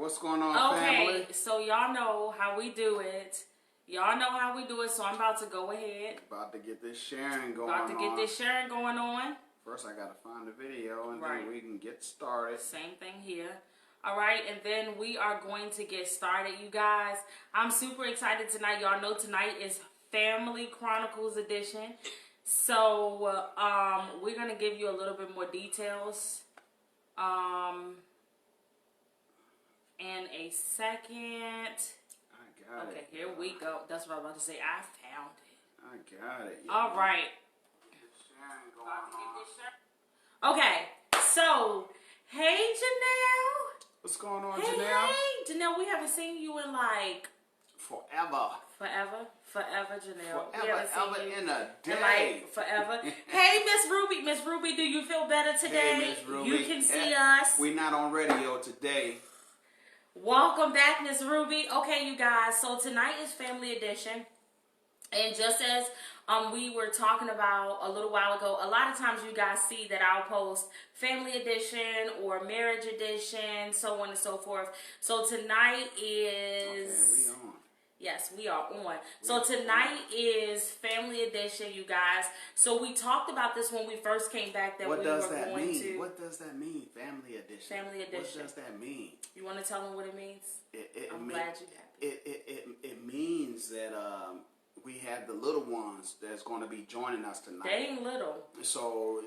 What's going on, family? Okay, so y'all know how we do it. So I'm about to go ahead. About to get this sharing going on. First, I gotta find the video, and then we can get started. Same thing here. All right, and then we are going to get started, you guys. I'm super excited tonight. Y'all know tonight is Family Chronicles edition. So, we're going to give you a little bit more details. In a second. I got it. Okay, here we go. That's what I was about to say. I found it. I got it. All right. Okay, so, hey, Janelle. What's going on, Hey, Janelle? hey, Janelle, we haven't seen you in like... Forever, Janelle. Forever in a day. Like, forever. Hey, Miss Ruby, do you feel better today? Hey, Miss Ruby. You can see us. We're not on radio today. Welcome back, Miss Ruby. Okay, you guys, so tonight is Family Edition. And just as we were talking about a little while ago, a lot of times you guys see that I'll post Family Edition or Marriage Edition, so on and so forth. So tonight is... Okay, we on. Yes, we are on. So tonight is Family Edition, you guys. So we talked about this when we first came back that What we does were that going mean? to... What does that mean, Family Edition? Family Edition. What does that mean? You want to tell them what it means? I'm glad you have. It means that we have the little ones that's going to be joining us tonight. They ain't little. So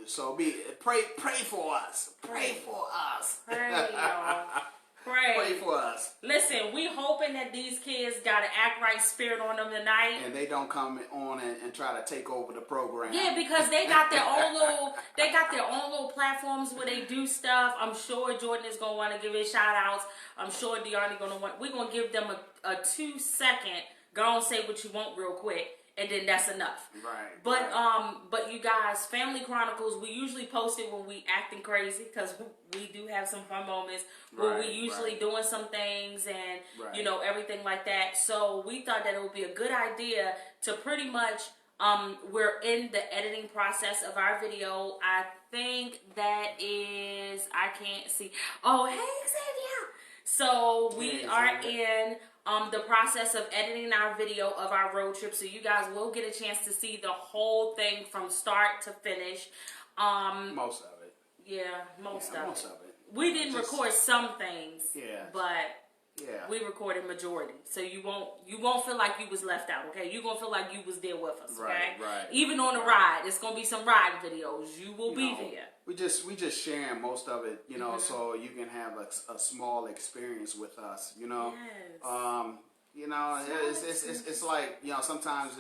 pray for us. Pray for us. Pray, y'all. Pray for us. Listen, we hoping that these kids got an act right spirit on them tonight. And they don't come on and try to take over the program. Yeah, because they got their own little platforms where they do stuff. I'm sure Jordan is gonna want to give his shout outs. I'm sure Dyanis we're gonna give them a 2-second, go on say what you want real quick. And then that's enough. Right. But you guys, Family Chronicles, we usually post it when we acting crazy because we do have some fun moments where we usually doing some things and you know, everything like that. So we thought that it would be a good idea to pretty much we're in the editing process of our video. I think that is, I can't see. Oh, hey Xavier. So we are in the process of editing our video of our road trip, so you guys will get a chance to see the whole thing from start to finish. Most of it. Yeah, most of it. We didn't record some things. Yeah. But we recorded majority, so you won't feel like you was left out. Okay, you gonna feel like you was there with us. Okay, right. Even on the ride, it's gonna be some ride videos. You will be there. We just sharing most of it, you know, so you can have a small experience with us, you know. Yes. You know, it's like, you know, sometimes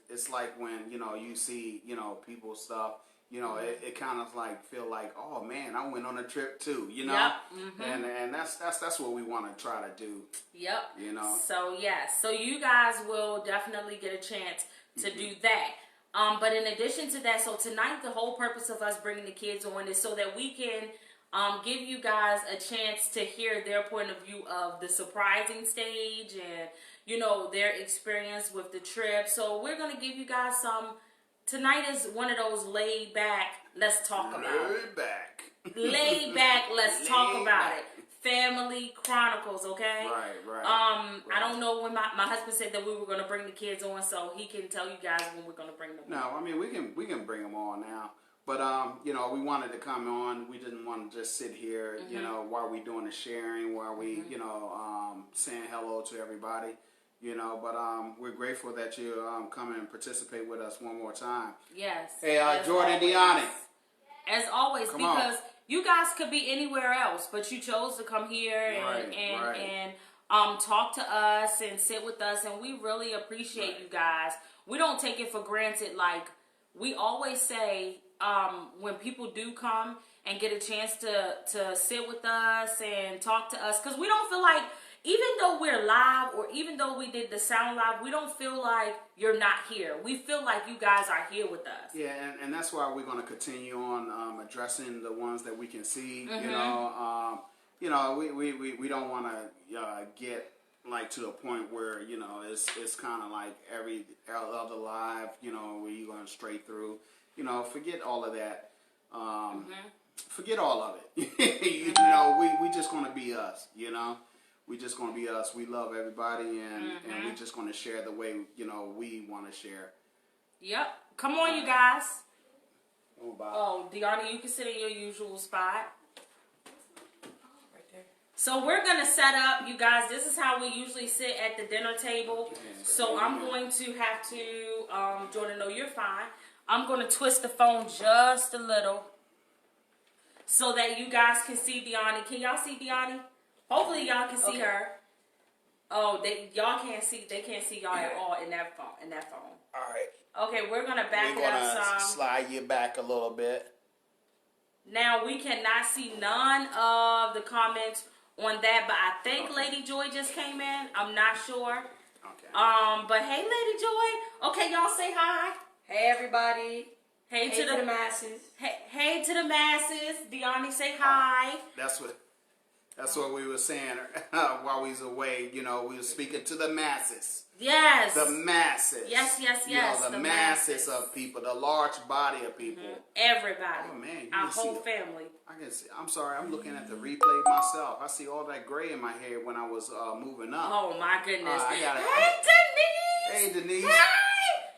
it's like when, you know, you see, you know, people's stuff, you know, it kind of like feel like, oh man, I went on a trip too, you know. Yep. And that's what we want to try to do. Yep. You know. So yes, so you guys will definitely get a chance to do that. But in addition to that, so tonight the whole purpose of us bringing the kids on is so that we can give you guys a chance to hear their point of view of the surprising stage and, you know, their experience with the trip. So we're going to give you guys tonight is one of those laid back, let's talk about it. Laid back, let's talk about it. Family Chronicles, okay? Right. I don't know when my husband said that we were going to bring the kids on, so he can tell you guys when we're going to bring them on. No, I mean, we can bring them on now. But, you know, we wanted to come on. We didn't want to just sit here, you know, while we doing the sharing, while we, you know, saying hello to everybody, you know. But we're grateful that you come and participate with us one more time. Yes. Hey, Jordan, Dyanis. As always, because you guys could be anywhere else, but you chose to come here and talk to us and sit with us, and we really appreciate you guys. We don't take it for granted. Like we always say, when people do come and get a chance to sit with us and talk to us, because we don't feel like, even though we're live or even though we did the sound live, we don't feel like you're not here. We feel like you guys are here with us. Yeah, and that's why we're going to continue on addressing the ones that we can see. You know, we don't want to get like to a point where, you know, it's kind of like every other live, you know, where you're going straight through. You know, forget all of that. Forget all of it. You know, we just going to be us, you know. We just gonna be us. We love everybody, and we're just gonna share the way we want to share. Yep. Come on, you guys. Oh, Dyanis, you can sit in your usual spot. So we're going to set up, you guys, this is how we usually sit at the dinner table. So I'm going to have to, Jordan, no, you're fine. I'm going to twist the phone just a little so that you guys can see Dyanis. Can y'all see Dyanis? Hopefully y'all can see her. Oh, y'all can't see, they can't see y'all at all in that phone. All right. Okay, we're going to back it up some. Slide you back a little bit. Now, we cannot see none of the comments on that, but I think Lady Joy just came in. I'm not sure. Okay. But hey, Lady Joy. Okay, y'all say hi. Hey, everybody. Hey to the masses. Hey to the masses. Dyanis, say hi. That's what we were saying while we was away. We were speaking to the masses. Yes. The masses. Yes. The masses of people, the large body of people. Everybody. Oh man, our whole family. I can see. I'm sorry. I'm looking at the replay myself. I see all that gray in my hair when I was moving up. Oh my goodness. I got it. Hey, Denise. Hey, Denise. Hey.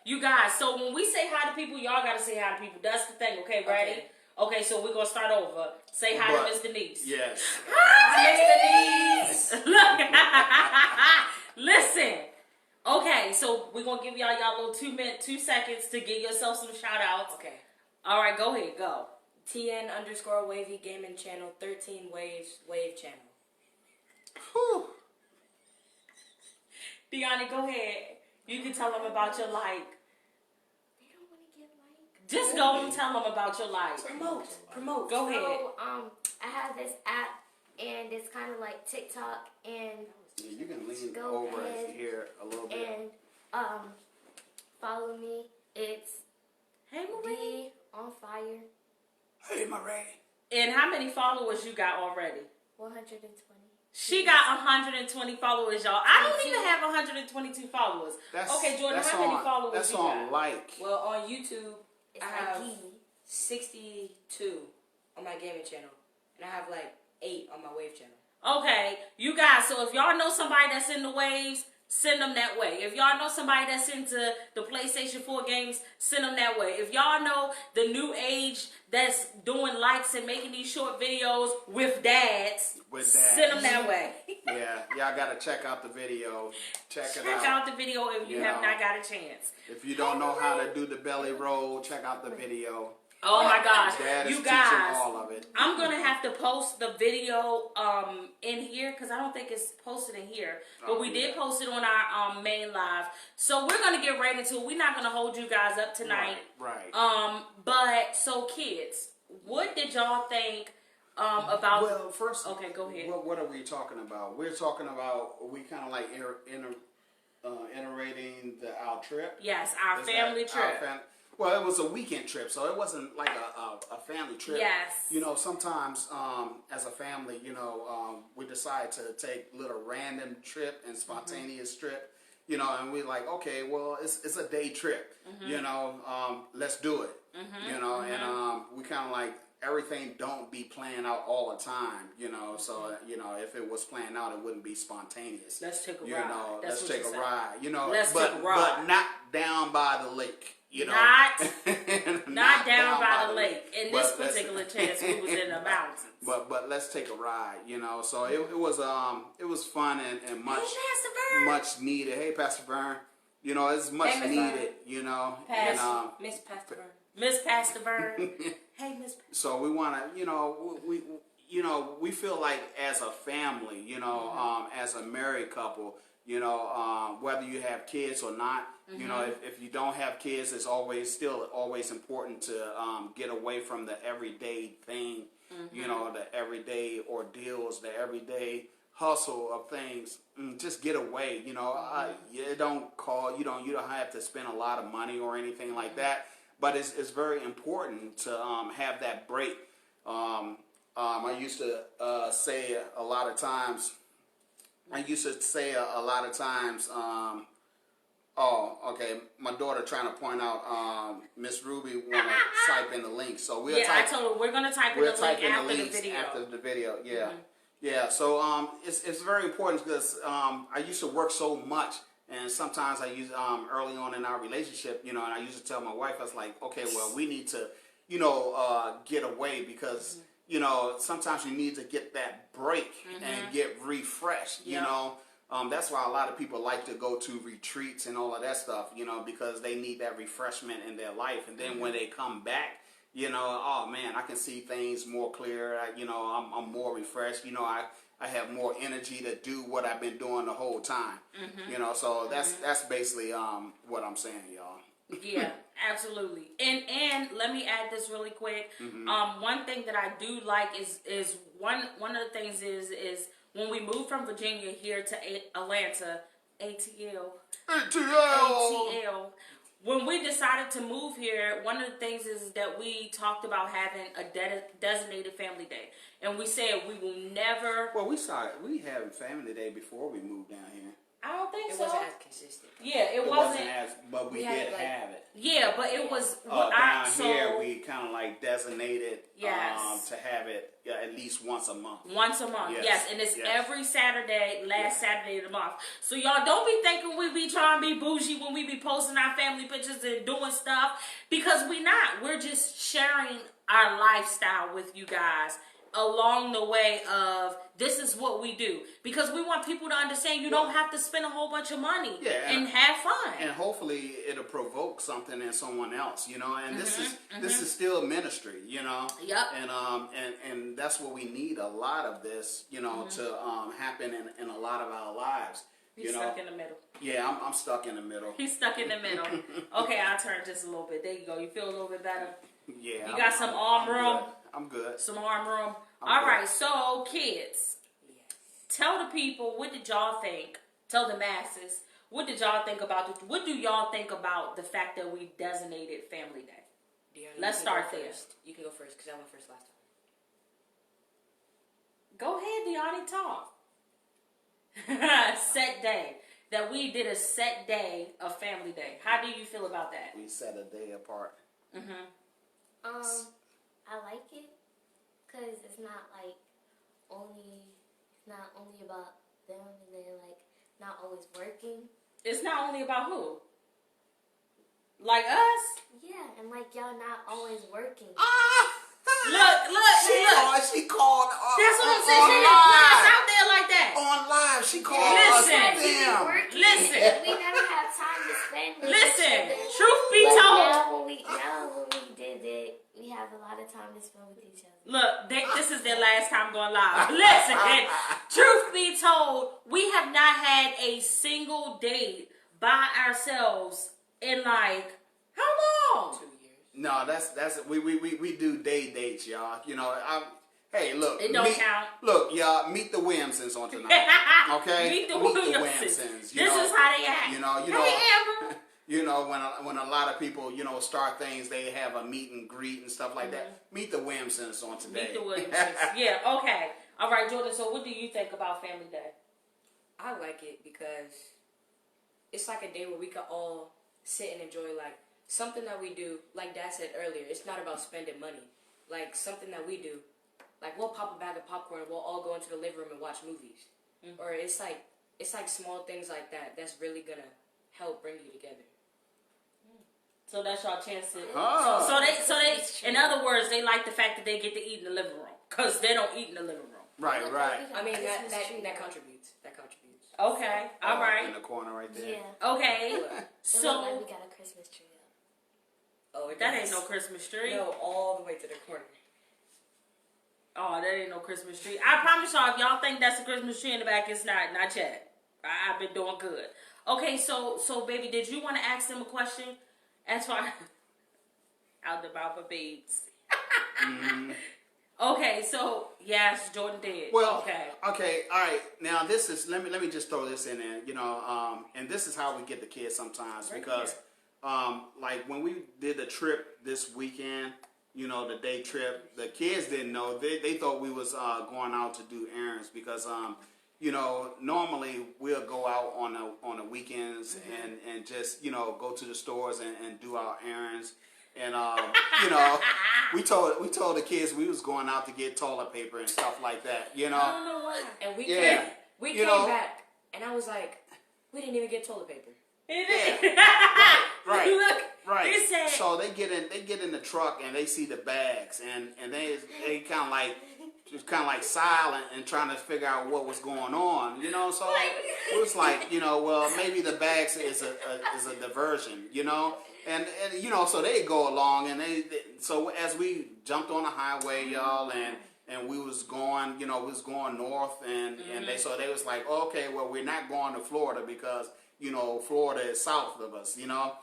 You guys. So when we say hi to people, y'all gotta say hi to people. That's the thing. Okay, ready? Okay, so we're gonna start over. Say hi to Miss Denise. Yes. Hi, Miss Denise. Look. Listen. Okay, so we're gonna give y'all little 2 seconds to give yourself some shout outs. Okay. All right, go ahead, go. TN_Wavy Gaming Channel, 13 Wave Channel. Whew. Dyanis, go ahead. You can tell them about your like. They don't want to get like. Just go and tell them about your like. Promote. Go ahead. So, I have this app, and it's kind of like TikTok, and Yeah, you can lean Go over ahead here a little bit. and follow me. It's Hey, Marie. D on fire. Hey, Marie. And how many followers you got already? 120. She got 120 followers, y'all. I don't even have 122 followers. Okay, Jordan, how many followers that's you on got? like. Well, on YouTube, It's I like have G. 62 on my gaming channel, and I have like 8 on my wave channel. Okay, you guys, so if y'all know somebody that's in the waves, send them that way. If y'all know somebody that's into the PlayStation 4 games, send them that way. If y'all know the new age that's doing likes and making these short videos with dads, send them that way. Yeah, y'all gotta check out the video. Check out the video if you have not got a chance. If you don't know how to do the belly roll, check out the video. Oh my gosh, Dad is you teaching guys! all of it. I'm gonna have to post the video in here because I don't think it's posted in here, but we did post it on our main live. So we're gonna get right into it. We're not gonna hold you guys up tonight. Right. But so kids, what did y'all think about? Well, first, okay, go ahead. What are we talking about? We're talking about we kind of like iterating our trip. Yes, our family trip. Well, it was a weekend trip, so it wasn't like a family trip. Yes. Sometimes as a family, we decide to take a little random trip and spontaneous trip, and we're like, okay, well, it's a day trip, let's do it, and we kind of like everything don't be planned out all the time, so, if it was planned out, it wouldn't be spontaneous. Let's take a ride. Let's take a ride, Let's take a ride. But not down by the lake. Not down by the lake. In this particular chance, we was in the mountains. But let's take a ride, So it was fun and much hey, Pastor Vern. Much needed. Hey, Pastor Vern, it's much needed, Miss Pastor Vern. Miss Pastor Vern. Hey, Miss. So we want to, we feel like as a family, as a married couple. Whether you have kids or not, if you don't have kids, it's still always important to get away from the everyday thing, the everyday ordeals, the everyday hustle of things. Just get away, you don't have to spend a lot of money or anything like that, but it's very important to have that break. I used to say a lot of times, my daughter trying to point out Miss Ruby want to type in the link. So I told her we're going to type in the link after the video. After the video, yeah. Yeah, so it's very important because I used to work so much, and sometimes I use early on in our relationship, and I used to tell my wife, I was like, okay, well, we need to, get away because sometimes you need to get that break and get refreshed. That's why a lot of people like to go to retreats and all of that stuff, because they need that refreshment in their life, and then when they come back. Oh man, I can see things more clear. I'm more refreshed. I have more energy to do what I've been doing the whole time. So that's basically what I'm saying, y'all. Yeah, absolutely. And let me add this really quick. One thing that I do like is one of the things is when we moved from Virginia here to Atlanta, ATL. When we decided to move here, one of the things is that we talked about having a designated family day. And we said we will never... Well, we had family day before we moved down here. I don't think it so. It wasn't as consistent. Yeah, it wasn't as... But we did have it. Yeah, but it was... down here, we kind of like designated to have it at least once a month. Once a month, yes. And it's every Saturday, Saturday of the month. So y'all don't be thinking we be trying to be bougie when we be posting our family pictures and doing stuff. Because we not. We're just sharing our lifestyle with you guys along the way of this is what we do, because we want people to understand you don't have to spend a whole bunch of money and have fun, and hopefully it'll provoke something in someone else, and this is still ministry, and that's what we need, a lot of this, to happen in a lot of our lives. He's stuck in the middle. Yeah, I'm stuck in the middle. He's stuck in the middle. Okay, I'll turn just a little bit. There you go. You feel a little bit better? Yeah. You got some arm room? I'm good. Some arm room? All right, so kids, tell the people, what did y'all think? Tell the masses, what did y'all think about what do y'all think about the fact that we designated Family Day? Dyanis, let's start there. You can go first because I went first last time. Go ahead, Dyanis, talk. Set day. That we did a set day of Family Day. How do you feel about that? We set a day apart. I like it because it's not only about them, and they're like not always working. It's not only about who? Like us? Yeah, and like y'all not always working. Look. She called. That's what I'm saying. She didn't put us out there like that. On live, she called us them. Listen. We never have time to spend with each other. Truth be told. Now when we did it, we have a lot of time to spend with each other. Look, this is their last time going live. Listen, truth be told, we have not had a single date by ourselves in like, how long? 2 years. No, that's we do day dates, y'all. Hey, look. It don't count. Look, y'all, meet the Williamsons on tonight. Okay? Meet the Williamsons. This is how they act. Hey, Amber. When a lot of people, start things, they have a meet and greet and stuff like that. Meet the Williamsons on today. Meet the Williamsons. Yeah, okay. All right, Jordan, so what do you think about Family Day? I like it because it's like a day where we can all sit and enjoy, like, something that we do, like Dad said earlier, it's not about spending money. Like, something that we do, like, we'll pop a bag of popcorn, we'll all go into the living room and watch movies. Or it's like small things like that that's really gonna help bring you together. So that's y'all chance to. So they. In other words, they like the fact that they get to eat in the living room because they don't eat in the living room. Right. I mean that contributes. That contributes. Okay. All right. In the corner right there. Yeah. Okay. So we got a Christmas tree up. Oh, that ain't no Christmas tree. No, all the way to the corner. Oh, that ain't no Christmas tree. I promise y'all, if y'all think that's a Christmas tree in the back, it's not yet. I've been doing good. Okay, so baby, did you want to ask them a question? As far out the mouth of babes. Okay, so yes, Jordan did. Well, okay, all right. Now this is let me just throw this in there. And this is how we get the kids sometimes because, like when we did the trip this weekend. The day trip. The kids didn't know. They thought we was going out to do errands because, normally we'll go out on the weekends and just, go to the stores and do our errands. And you know, we told the kids we was going out to get toilet paper and stuff like that. You know. I don't know why. And we Yeah. came back, and I was like, we didn't even get toilet paper. Right. Look, Right. he said, So they get in the truck and they see the bags and they kind of like silent and trying to figure out what was going on, you know. So it was like, you know, well, maybe the bags is a diversion, you know, and you know, so they go along and so as we jumped on the highway, y'all, and we was going, you know, we was going north and they was like, okay, well, we're not going to Florida because, you know, Florida is south of us, you know.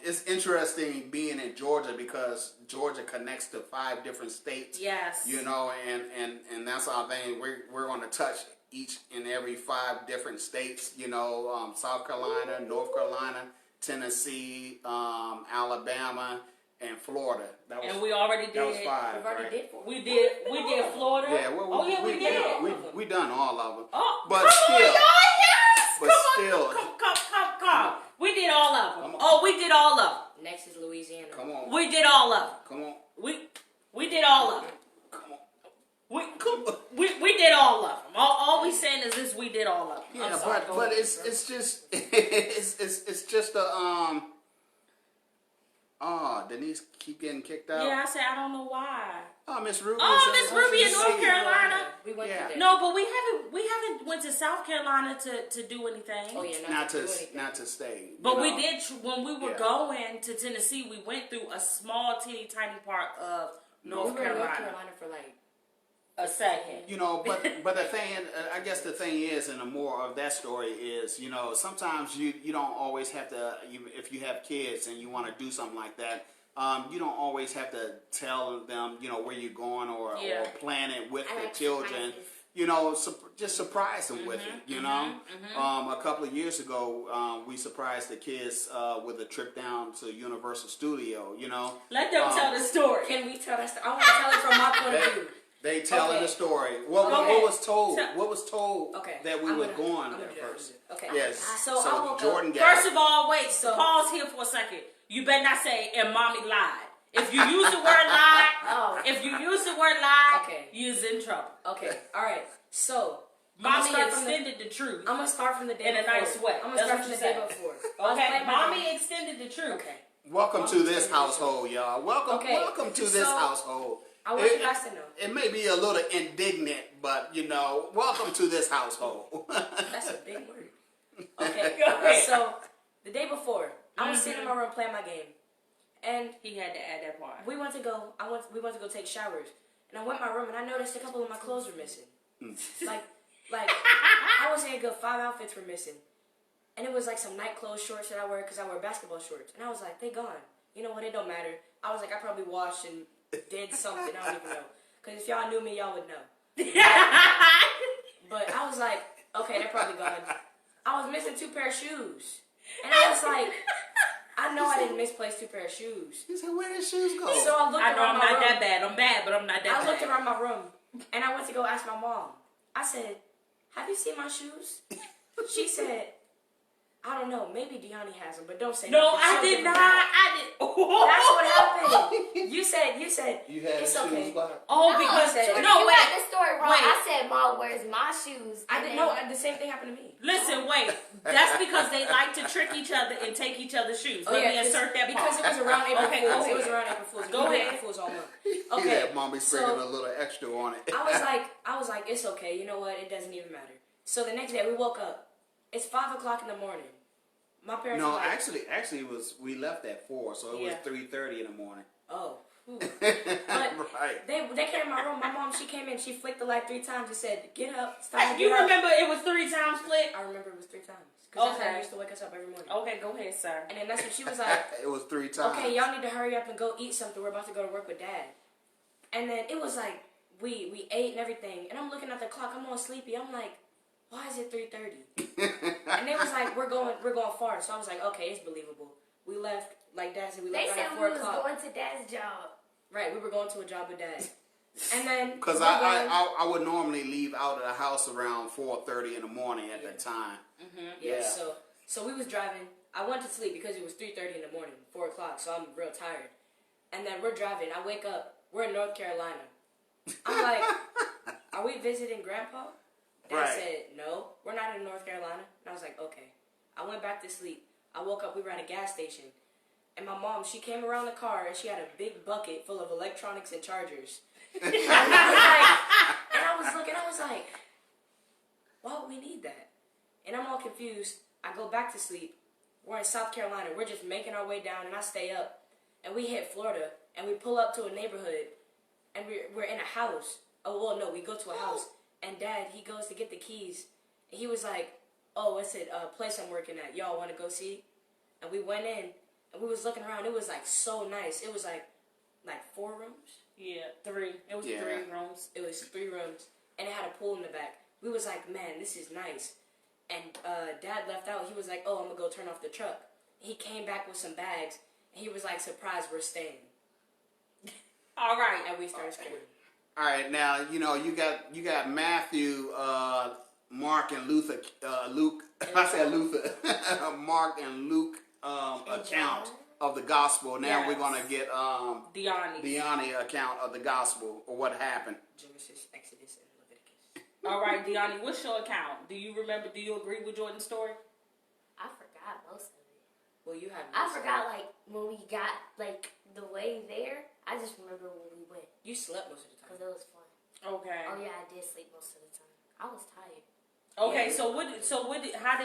It's interesting being in Georgia because Georgia connects to 5 different states. yes. You know, and that's our thing. We're going to touch each and every 5 different states. You know, South Carolina, North Carolina, Tennessee, Alabama, and Florida. And we already did. That was 5. We've already right? did. We did Florida. Yeah, we did. We done all of them. Oh, but come still, on, y'all, yes. but Come still, on, come. We did all of them. Come on. Oh, we did all of them. Next is Louisiana. come on, We did all of them. come on, We did all of them. come on. We did all of them. All we saying is this: we did all of them. Yeah, I'm sorry, go but ahead. it's just it's just a Denise keep getting kicked out. Yeah, I said I don't know why. Oh, Miss Ruby. Oh, Miss Ruby in North Carolina. We went Yeah. there. No, but we haven't went to South Carolina to do anything. Oh yeah, not do anything. to stay. But you we know. did when we were Yeah. going to Tennessee. We went through a small, teeny tiny part of North We were in North Carolina. Carolina for like A second. You know, but the thing, I guess the thing is, and the more of that story is, you know, sometimes you don't always have to, if you have kids and you want to do something like that, you don't always have to tell them, you know, where you're going or plan it with the children. You know, just surprise them with it. You know, a couple of years ago, we surprised the kids with a trip down to Universal Studio. You know, Let them tell the story. Can we tell that story? I want to tell it from my point of view. They telling Okay. the story. What was told? What was told that we were going there first? Okay. Yes. So I woke Jordan up. got First of all, wait. Pause here for a second. You better not say "and mommy lied." If you use the word lie, you's in trouble. Okay. All right. So Mommy extended the truth. I'm gonna start from the day in a before. nice way. I'm gonna That's start what from the you day said. before. Okay. Mommy extended the truth. Okay. Welcome to this household, y'all. Welcome to this So, household. I want you guys to know. It may be a little indignant, but you know, welcome to this household. That's a big word. Okay. Go ahead. So the day before, I was sitting in my room playing my game, and He had to add that part. we went to go take showers, and I went in my room and I noticed a couple of my clothes were missing. like I would say a good 5 outfits were missing, and it was like some night clothes shorts that I wear because I wear basketball shorts, and I was like, they gone. You know what? It don't matter. I was like, I probably washed and did something. I don't even know. Because if y'all knew me, y'all would know. But I was like, okay, they're probably gone. I was missing 2 pair of shoes, and I was like, I know I didn't misplace 2 pair of shoes. He said, "Where did shoes go?" So I looked I know around I'm my not room. that bad. I'm bad, but I'm not that bad. I looked around my room, and I went to go ask my mom. I said, have you seen my shoes? She said, I don't know. Maybe Dyanis has them, but don't say No, nothing. I She'll did give them not. back. I did. That's what happened. You said, you had it's shoes okay. by. Oh, No, because said- you wait. got the story wrong. Wait. I said, "Mom, where's my shoes?" I And didn't then- know. The same thing happened to me. Listen, wait. That's because they like to trick each other and take each other's shoes. Let me insert that because part. it was around April Okay, Fools. go It was ahead. around April Fools. Go We did ahead. April Fools all month. Okay. Okay. Yeah, mommy sprinkling a little extra on it. I was like, it's okay. You know what? It doesn't even matter. So the next day we woke up. It's 5 o'clock in the morning. My parents. No, were like, actually, it was we left at 4, so it was 3:30 in the morning. Oh. But Right. they came in my room. My mom, she came in. She flicked the light 3 times and said, "Get up, stop." You get up." remember it was 3 times flick? I remember it was 3 times. Because that's how Okay. she used to wake us up every morning. Okay, go ahead, sir. And then that's when she was like, It was 3 times. "Okay, y'all need to hurry up and go eat something. We're about to go to work with Dad." And then it was like we ate and everything. And I'm looking at the clock. I'm all sleepy. I'm like, why is it 3:30? And they was like, we're going far. So I was like, okay, it's believable. We left, like Dad said, we They left said at we 4 was o'clock. going to Dad's job. Right, we were going to a job with Dad. And then Because I would normally leave out of the house around 4:30 in the morning at that time. Yeah. So we was driving. I went to sleep because it was 3:30 in the morning, 4 o'clock. So I'm real tired. And then we're driving. I wake up. We're in North Carolina. I'm like, are we visiting Grandpa? Dad said, no, we're not in North Carolina. And I was like, okay. I went back to sleep. I woke up. We were at a gas station. And my mom, she came around the car and she had a big bucket full of electronics and chargers. And I was looking, I was like, why would we need that? And I'm all confused. I go back to sleep. We're in South Carolina. We're just making our way down, and I stay up. And we hit Florida, and we pull up to a neighborhood, and we're in a house. Oh, well, no, we go to a house. And Dad, he goes to get the keys. And he was like, oh, it's a place I'm working at. Y'all want to go see? And we went in, and we was looking around. It was, like, so nice. It was, like 4 rooms? Yeah, 3. It was 3 rooms. It was 3 rooms, and it had a pool in the back. We was like, man, this is nice. And Dad left out. He was like, oh, I'm going to go turn off the truck. He came back with some bags, and he was like, surprised we're staying. All right. And we started screaming. All right, now, you got Matthew, Mark, and Luke. I said Luther. Mark and Luke account of the gospel. Now we're going to get Dyanis account of the gospel, or what happened. Genesis, Exodus, and Leviticus. All right, Dyanis, what's your account? Do you remember? Do you agree with Jordan's story? I forgot most of it. Well, you have. I forgot when we got the way there. I just remember when we went. You slept most of the time because it was fun. Okay. Oh yeah, I did sleep most of the time. I was tired. Okay, yeah. how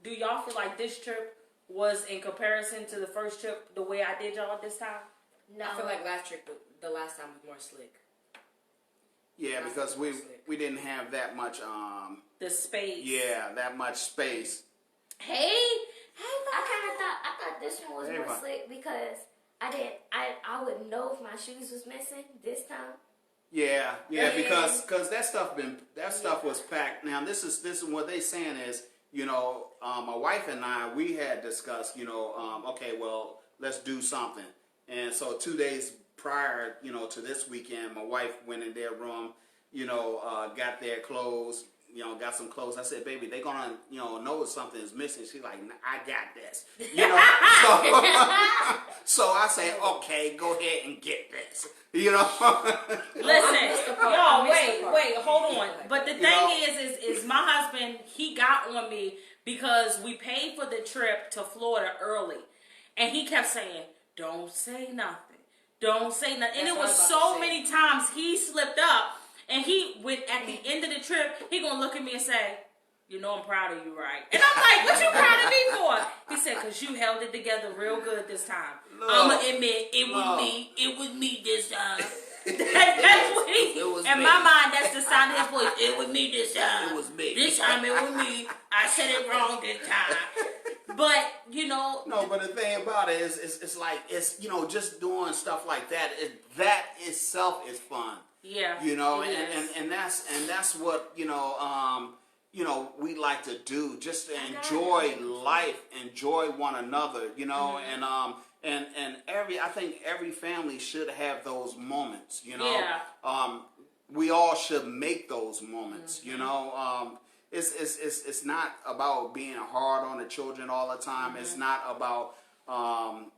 do y'all feel like this trip was in comparison to the first trip? The way I did y'all this time? No, I feel like the last time was more slick. Yeah, because we didn't have that much the space. Yeah, that much space. Hey, I thought this one was more slick because I wouldn't know if my shoes was missing this time. Yeah, because that stuff was packed. Now this is what they saying is, my wife and I, we had discussed, okay, well, let's do something. And so 2 days prior, to this weekend, my wife went in their room, got their clothes, got some clothes. I said, baby, they gonna, know something is missing. She's like, I got this, so I say, okay, go ahead and get this, Listen, y'all, wait, hold on. But the thing is my husband, he got on me because we paid for the trip to Florida early, and he kept saying, don't say nothing. Don't say nothing. And it was so many times he slipped up, and he went at the end of the trip, he gonna look at me and say, I'm proud of you, right? And I'm like, what you proud of me for? He said, because you held it together real good this time. I'm going to admit, it was me this time. That's what in my mind, that's the sound of his voice. It was me this time. It was me. This time it was me. I said it wrong this time. But, No, but the thing about it is, it's like, just doing stuff like that, that itself is fun. Yeah. And that's what, we like to do, just to enjoy life, enjoy one another, and I think every family should have those moments, Yeah. We all should make those moments, It's not about being hard on the children all the time. Mm-hmm. It's not about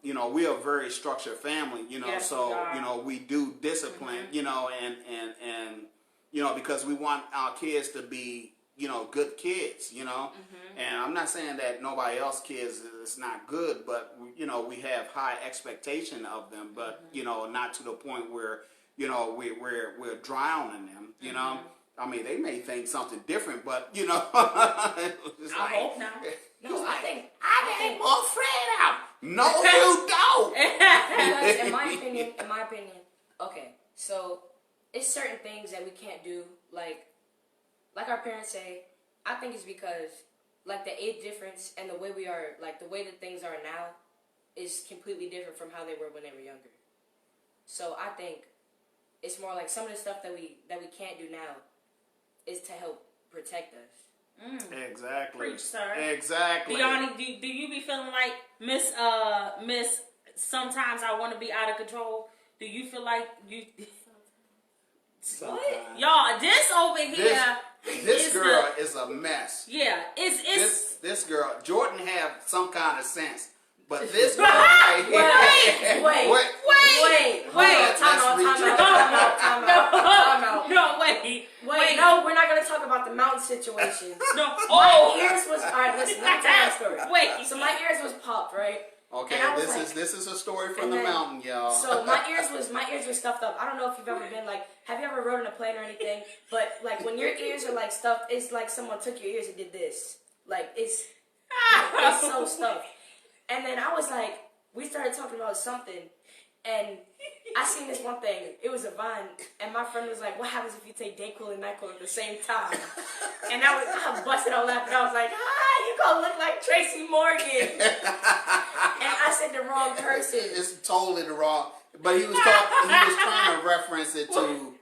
we are a very structured family, yes, so we do discipline, mm-hmm. and because we want our kids to be good kids, mm-hmm. and I'm not saying that nobody else's kids is not good, but we have high expectation of them, but mm-hmm. Not to the point where we're drowning them, mm-hmm. I mean, they may think something different, but I hope not. No, I think more Fred out. No, you don't. Because in my opinion, okay, so it's certain things that we can't do, like our parents say. I think it's because the age difference and the way we are, the way that things are now, is completely different from how they were when they were younger. So I think it's more like some of the stuff that we can't do now is to help protect us. Exactly. Preach, sir. Exactly. Dyanis, do you be feeling like Miss sometimes I want to be out of control? Do you feel like you? Sometimes. What? Y'all, this over here. This girl is a mess. Yeah, it's this girl. Jordan have some kind of sense, But this girl right here. Wait. Time out. No, wait. No, we're not gonna talk about the mountain situation. No. My ears was alright. Listen, let me tell you a story. Wait. So my ears was popped, right? Okay, this is a story from the mountain, y'all. So my ears were stuffed up. I don't know if you've ever been like, have you ever rode on a plane or anything? But like when your ears are like stuffed, it's like someone took your ears and did this. Like it's so stuffed. And then I was like, we started talking about something, and I seen this one thing. It was a Vine, and my friend was like, "What happens if you take Dayquil and Nyquil at the same time?" And I busted out laughing. I was like, you gonna look like Tracy Morgan. And I said the wrong person. It's totally the wrong. But he was trying to reference it to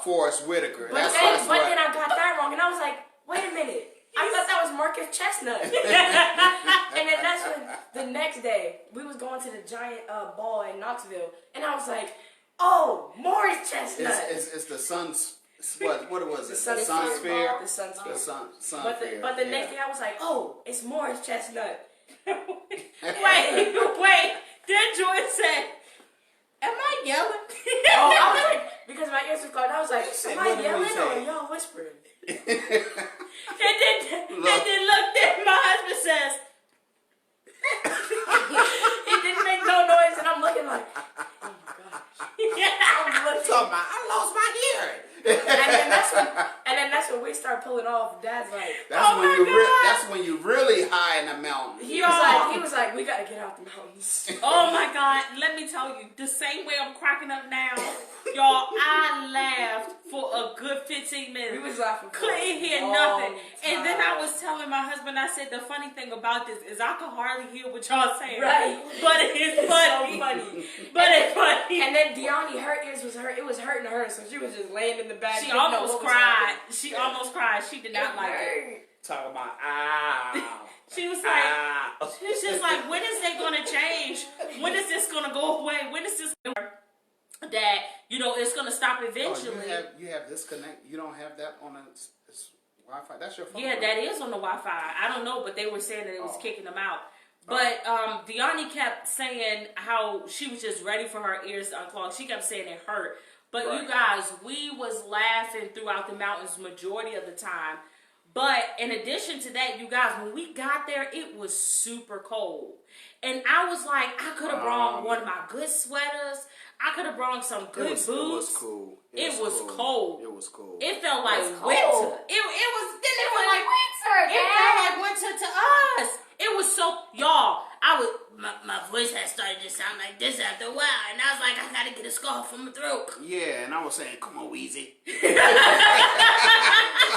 Forrest Whitaker. But then I got that wrong, and I was like, wait a minute. I thought that was Marcus Chestnut. And then that's when the next day we was going to the giant ball in Knoxville, and I was like, oh, Morris Chestnut. It's the sun's. What was it? The sun sphere. The sun sphere. The sun But the next day I was like, oh, it's Morris Chestnut. Wait. Then Joy said, am I yelling? I was like, because my ears were clogged, I was like, am I yelling or are y'all whispering? And then look, then my husband says, he didn't make no noise, and I'm looking like, oh my gosh. I'm looking. I lost my hearing. And then that's when we start pulling off. Dad's like, that's when you really high in the mountain. He was like, we gotta get out the mountains. Oh my God, let me tell you, the same way I'm cracking up now, y'all, I laughed for a good 15 minutes. We was laughing. Couldn't hear nothing. And then I was telling my husband, I said, the funny thing about this is I could hardly hear what y'all saying. Right. But it's funny. So funny. But it's funny. And then Dyanis, her ears was hurt. It was hurting her, so she was just laying in the back. She almost cried. She almost cried. She did not like it. Talking about She was like, she was just like, when is they gonna change? When is this gonna go away? When is this that it's gonna stop eventually? Oh, you have this connect. You don't have that on a Wi-Fi. That's your phone. Yeah, right? that is on the Wi-Fi. I don't know, but they were saying that it was kicking them out. But Dyanis kept saying how she was just ready for her ears to unclog. She kept saying it hurt. But you guys, we was laughing throughout the mountains majority of the time. But in addition to that, you guys, when we got there, it was super cold. And I was like, I could have brought one of my good sweaters. I could have brought some good boots. It was cool. It was cold. It was cold. It felt like winter. Cold. It was like winter. It felt like winter to us. It was so, y'all, my voice had started to sound like this after a while. And I was like, I gotta get a scarf from my throat. Yeah, and I was saying, come on, Weezy.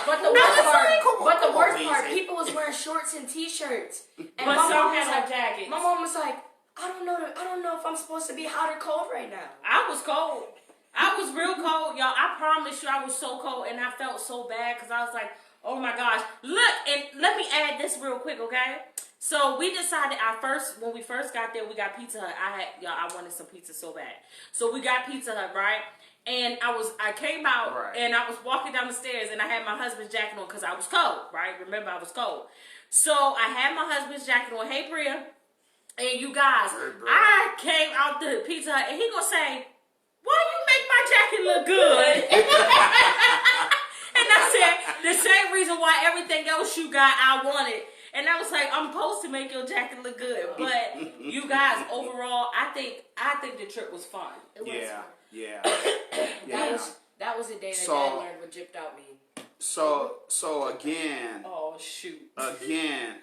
But the worst part, people was wearing shorts and t-shirts. And But my some mom was had like, jackets. my mom was like, I don't know if I'm supposed to be hot or cold right now. I was cold. I was real cold, y'all. I promise you I was so cold and I felt so bad because I was like, oh my gosh. Look, and let me add this real quick, okay? So we decided when we first got there, we got Pizza Hut. I wanted some pizza so bad. So we got Pizza Hut, right? And I came out and I was walking down the stairs and I had my husband's jacket on because I was cold, right? Remember, I was cold. So I had my husband's jacket on. Hey, Priya. And you guys, I came out the Pizza Hut and he gonna say, why you make my jacket look good? And I said, the same reason why everything else you got, I wanted. And I was like, I'm supposed to make your jacket look good. But you guys, overall, I think the trip was fun. It was fun. Yeah. That was the day that Dad learned what gypped out mean. So again. Oh shoot. Again.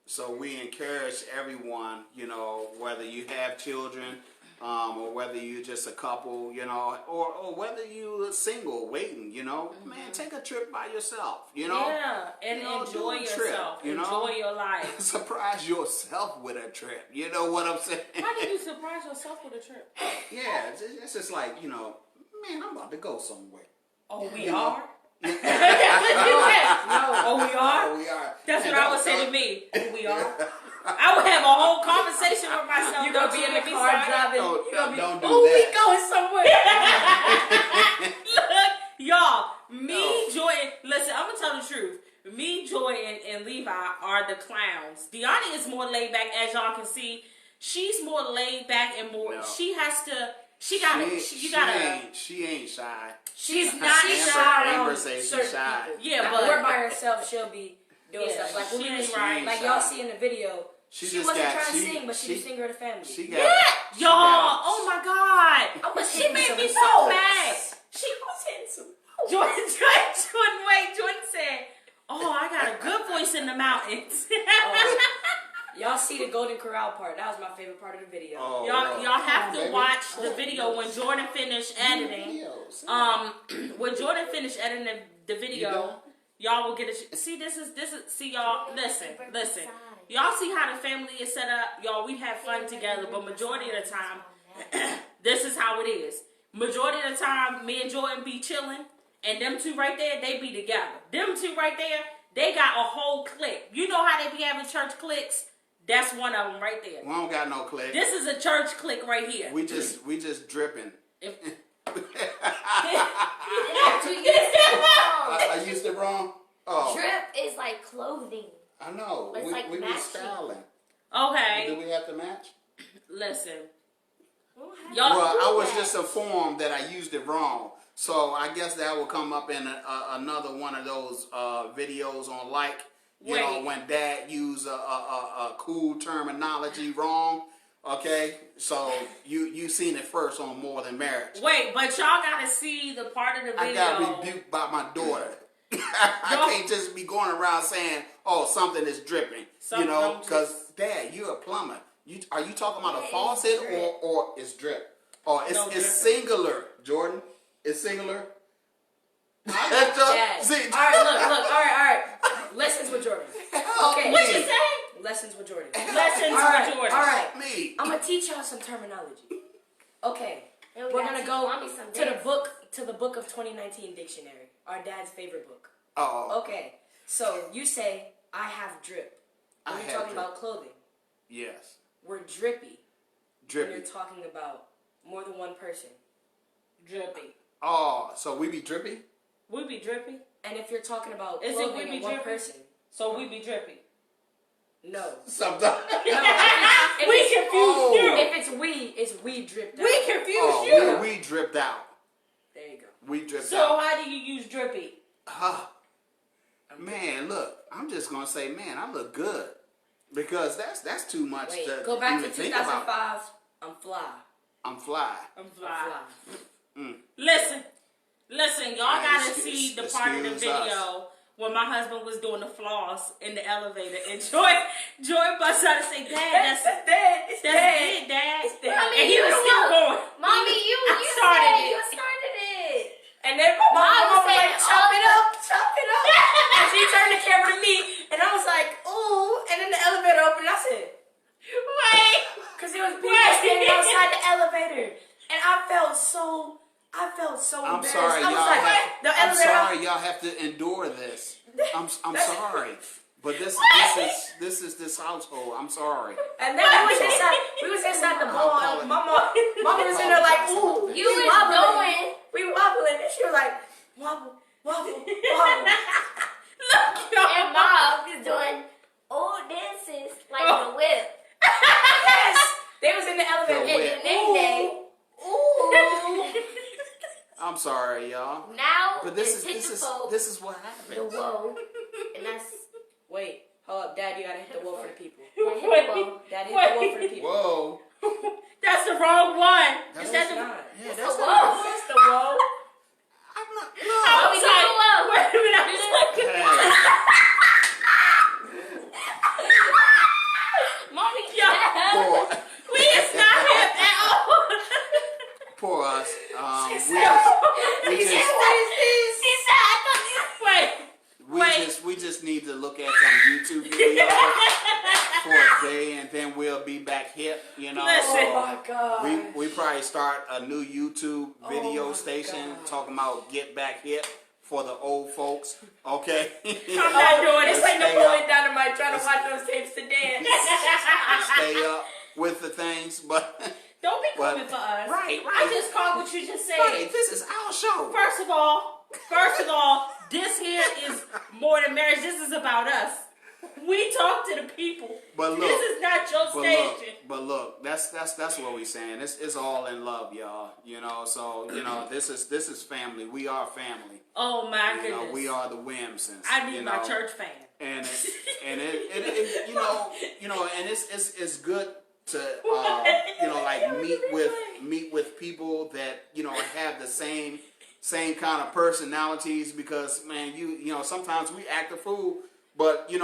So we encourage everyone, whether you have children, or whether you're just a couple, or whether you're single waiting, man, take a trip by yourself, Yeah, and enjoy yourself. Enjoy your life. Surprise yourself with a trip. You know what I'm saying? How can you surprise yourself with a trip? Yeah, it's just like, man, I'm about to go somewhere. Oh, we are? No. Oh, we are? Oh, we are. That's what I would say to me. Oh, we are? I would have a whole conversation with myself. You're going to be in the car driving. Don't do we that. going somewhere. Look, y'all, Jordan, listen, I'm going to tell the truth. Me, Joy, and Levi are the clowns. Dyanis is more laid back, as y'all can see. She's more laid back and more. No. She has to. She ain't shy. She's not shy. Amber says she's shy. People. Yeah, but we're by herself. She'll be doing stuff like when we was right. Like y'all see in the video. She wasn't trying to sing, but she was singer of the family. Y'all. Oh my God. She made me so mad. She was hitting some. Jordan said, "Oh, I got a good voice in the mountains." Y'all see the Golden Corral part. That was my favorite part of the video. Oh, y'all have to watch the video when Jordan finished editing. When Jordan finished editing the video, y'all will get a see. This is see y'all. Listen. Y'all see how the family is set up. Y'all, we have fun together, but majority of the time, this is how it is. Majority of the time, me and Jordan be chilling, and them two right there, they be together. Them two right there, they got a whole clique. You know how they be having church cliques? That's one of them right there. We don't got no clique. This is a church clique right here. We just dripping. I used it wrong. Oh. Drip is like clothing. I know. It's like we matching. styling. Okay. Do we have to match? Listen. Well, I was just informed that I used it wrong. So I guess that will come up in another one of those videos on you know, when Dad used a cool terminology wrong. Okay, so you seen it first on More Than Marriage. Wait, but y'all gotta see the part of the video. I got rebuked by my daughter. I can't just be going around saying, "Oh, something is dripping," you know, because Dad, you're a plumber. Are you talking about a faucet or it's drip? Or it's singular, Jordan. It's singular. All right, look. All right. Lessons with Jordan. Okay. What you say? Lessons with Jordan. Lessons with Jordan. All right. Me. I'm gonna teach y'all some terminology. Okay. We're gonna go to the book of 2019 dictionary. Our dad's favorite book. Oh. Okay. So you say I have drip. When you're talking about clothing. Yes. We're drippy. Drippy. When you're talking about more than one person. Drippy. Oh, so we be drippy? We be drippy. And if you're talking about clothing and one person. So we be drippy. No. Sometimes. We confused you. If it's we dripped out. We confused you. We dripped out. There you go. We dripped out. So how do you use drippy? Man, look. I'm just gonna say, man, I look good. Because that's too much to go back even to think 2005. about. I'm fly. I'm fly. Listen, y'all gotta see the part of the video when my husband was doing the floss in the elevator, and Joy busts out and say, "Dad, that's Dad. Mommy, and he was still going. Mommy, you started it. And then my mom was like, chop it up. And she turned the camera to me, and I was like, ooh. And then the elevator opened, and I said, wait. Because there was people standing outside the elevator. And I felt so embarrassed. I'm sorry, y'all have to endure this. I'm sorry. But this is this household. I'm sorry. And then we was inside the bar. Mama was in there like, ooh, you was wobbling. We wobbling. And she was like, wobble. Look, and Bob is doing old dances like the whip. Yes. They was in the elevator. Ooh. I'm sorry, y'all. Now, but this is what happened. The whoa, and that's. Wait, hold up, Dad. You gotta hit the whoa for the people. Dad, hit the whoa for the people. Whoa. That's the wrong one. That's not. Yeah, that's the whoa. That's the whoa. I'm not. No. I was like, whoa. Wait a minute. Mommy, we is not hip at all. Poor us. We just need to look at some YouTube videos for a day, and then we'll be back hip. You know. Listen. Oh my God. We probably start a new YouTube video station talking about get back hip for the old folks. Okay. I'm not doing it. It's like Napoleon Dynamite trying to watch those tapes to dance. Stay up with the things, but. Don't be coming for us. Right. I just called what you just said. Right, this is our show. First of all, First of all, this here is more than marriage. This is about us. We talk to the people. But look, this is not your station. But look, that's what we're saying. It's all in love, y'all. So this is family. We are family. Oh my goodness. We are the Williamsons. I need my church fan. And it's good to meet with people that have the same kind of personalities, because man, sometimes we act a fool, but you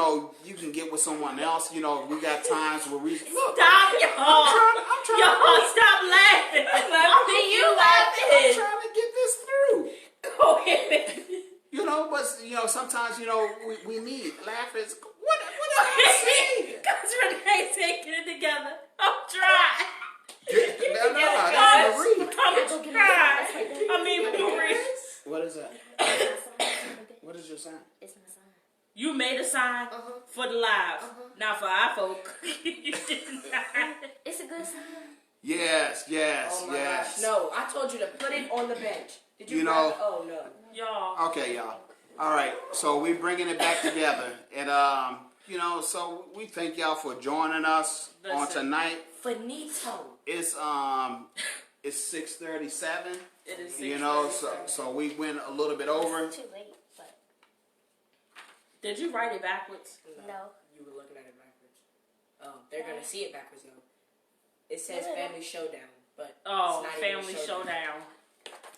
can get with someone else. We got times where we stop, y'all. I'm trying y'all stop laughing. I'm laughing. I'm trying to get this through. Go ahead. But sometimes we need laugh. Is what am I saying? Because Renee taking it together. I'm trying. That's Marie. I'm trying. I mean, Marie. What is that? What is your sign? It's my sign. You made a sign for the live, not for our folk. You did not. It's a good sign. Yes. Oh my gosh. No, I told you to put it on the bench. Did you? Oh no. Y'all. Okay, y'all. All right. So we're bringing it back together, and so we thank y'all for joining us on tonight. Finito. It's 6:37. It is 6:37. So we went a little bit over. It's too late, but Did you write it backwards? no. You were looking at it backwards. They're gonna see it backwards though. It says Family Showdown, but it's not Family even Showdown.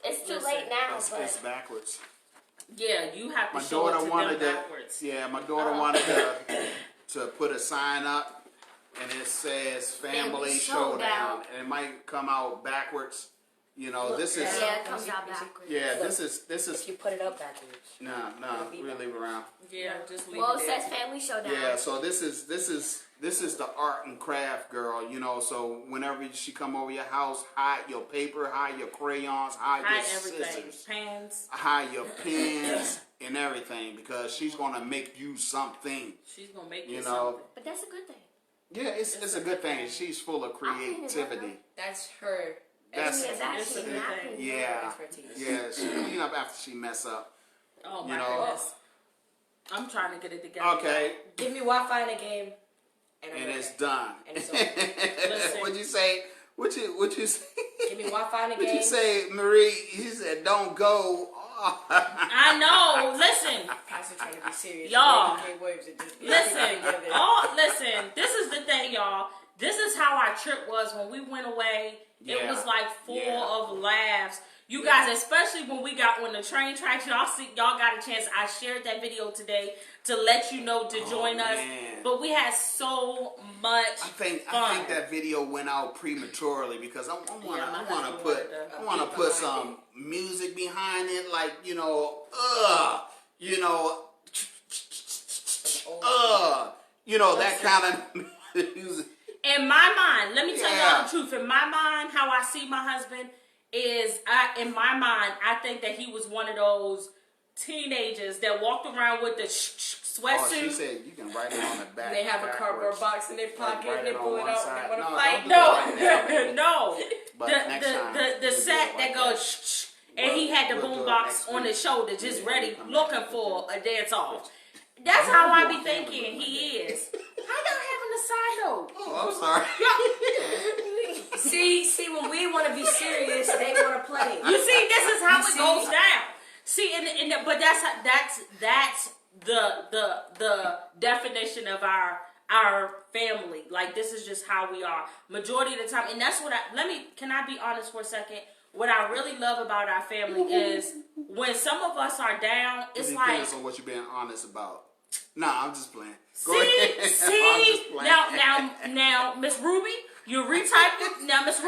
It's too Listen, late now, It's but backwards. Yeah, you have to My show it daughter to wanted them backwards. my daughter wanted to put a sign up, and it says Family Showdown, and it might come out backwards. This is it comes out backwards. this is If you put it up backwards. no, we'll leave it around. Yeah, just leave Well, it it there. says Family Showdown. Yeah, so this is the art and craft girl, So whenever she come over your house, hide your paper, hide your crayons, hide your everything. scissors, Pans. hide your pens and everything, because she's gonna make you something. She's gonna make you something. But that's a good thing. Yeah, it's a good thing. She's full of creativity. That's her. That's It's a good thing. yeah, expertise. yeah. She clean up after she mess up. Oh my goodness. I'm trying to get it together. Okay, Give me Wi-Fi in a game, and it's done. And it's over. What'd you say? What you say? Give me Wi-Fi in a game. What'd you say, Marie? You said don't go. I know. Listen, Pastor trying to be serious. Y'all. Listen. listen. This is the thing, y'all. This is how our trip was when we went away. It Yeah. was like full Yeah. of laughs. You guys, especially when we got on the train tracks, y'all got a chance. I shared that video today to let you know to join us. Man. But we had so much I think that video went out prematurely, because I my want husband to wanted put to- some music behind it, like that kind of music. In my mind, let me tell Yeah. y'all the truth. In my mind, how I see my husband is, in my mind, I think that he was one of those teenagers that walked around with the sweatsuit. Oh, she said you can write it on the back. And they have a backwards. cardboard box in their pocket write and they it on pull it one out side. and they want to No, fight. don't do it. No. But next time, the we'll do set it that like goes and he had the We'll do boom it box next on week. his shoulder, just Yeah, ready, come looking back. for a dance off. That's how I be thinking he is. How y'all having a side note? Oh, I'm sorry. See, when we want to be serious, they want to play. You see, this is how You it see? goes down. See, but that's the definition of our family. Like, this is just how we are majority of the time, and that's what can I be honest for a second? What I really love about our family is when some of us are down, it's It like, depends on what you're being honest about. Nah, I'm just playing. Go see, ahead. I'm just playing. now, Miss Ruby, you retyped it. Now, Miss